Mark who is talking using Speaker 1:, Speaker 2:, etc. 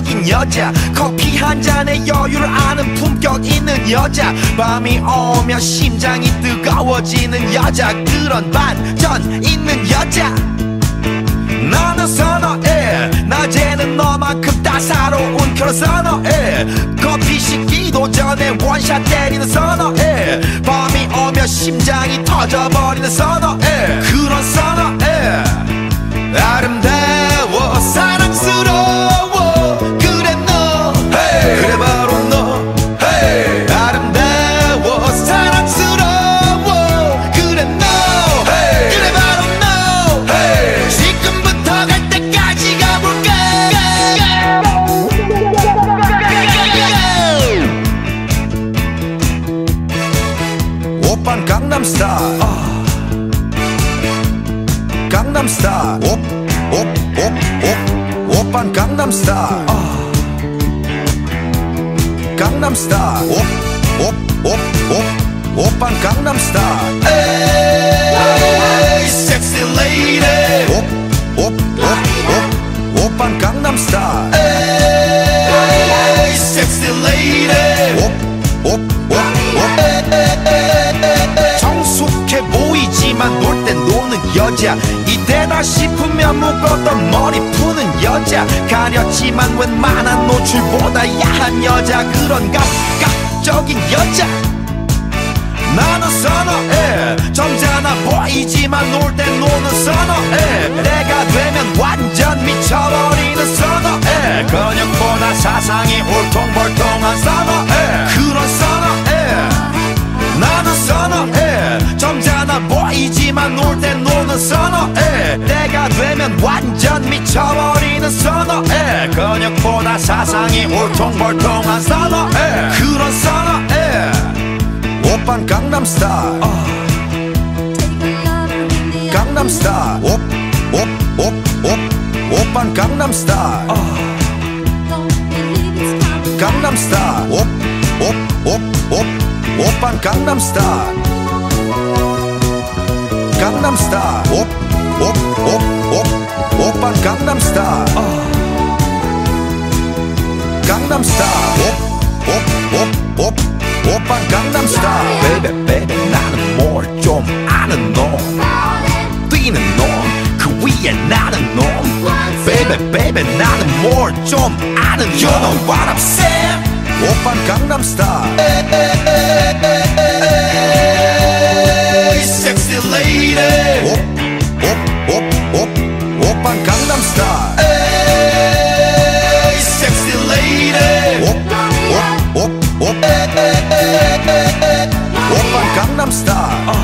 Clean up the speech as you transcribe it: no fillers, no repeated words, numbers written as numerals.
Speaker 1: 매력적인 여자, 커피 한 잔에 여유를 아는 품격 있는 여자, 밤이 오면 심장이 뜨거워지는 여자, 그런 반전 있는 여자 나는 선호해. 낮에는 너만큼 따사로운 그런 선호해. 커피 식기도 전에 원샷 때리는 선호해. 밤이 오면 심장이 터져버리는 선호해. 그런 선호해. 아름다워 사랑스러워 그래 너 hey. 그래 바로 너 hey. 아름다워 사랑스러워 그래 너 hey. 그래 바로 너 hey. 지금부터 갈 때까지 가볼까. 오빤 강남스타일 강남스타일 오빤 강남스타일 강남스타일 오빤 강남스타일 에이 섹시 레이디 오빤 강남스타일 에이 섹시 레이디 성숙해 보이지만 놀 땐 노는 여자, 이때다 싶으면 묶었던 머리 푸는 여자, 가렸지만 웬만한 노출보다 야한 여자, 그런 감각적인 여자 나는 선호해. 점잖아 보이지만 놀 땐 노는 선호해. 내가 되면 완전 미쳐버리는 선호해. 근육보다 사상이 울퉁불퉁한 선호해. 그런 선호해. 나는 선호해. 점잖아 보이지만 놀 땐 노는 선호해. 내가 되면 완전 미쳐버리는 선호해. 근육보다 사상이 울퉁불퉁한 선호해. 그런 선호해. 오빤 강남스타일 강남스타일 오빤 강남스타일 강남스타일 오빤 강남스타일 강남스타일 오빤 강남스타일 강남스타일 오빤 강남스타일 baby baby 나는 뭘 좀 아는 놈 뛰는 놈 그 위에 나는 놈 baby baby 나는 뭘 좀 아는 놈 You know what I'm saying 오빤 강남스타일 sexy lady 오빤 강남스타일 sexy lady 오빤 강남스타일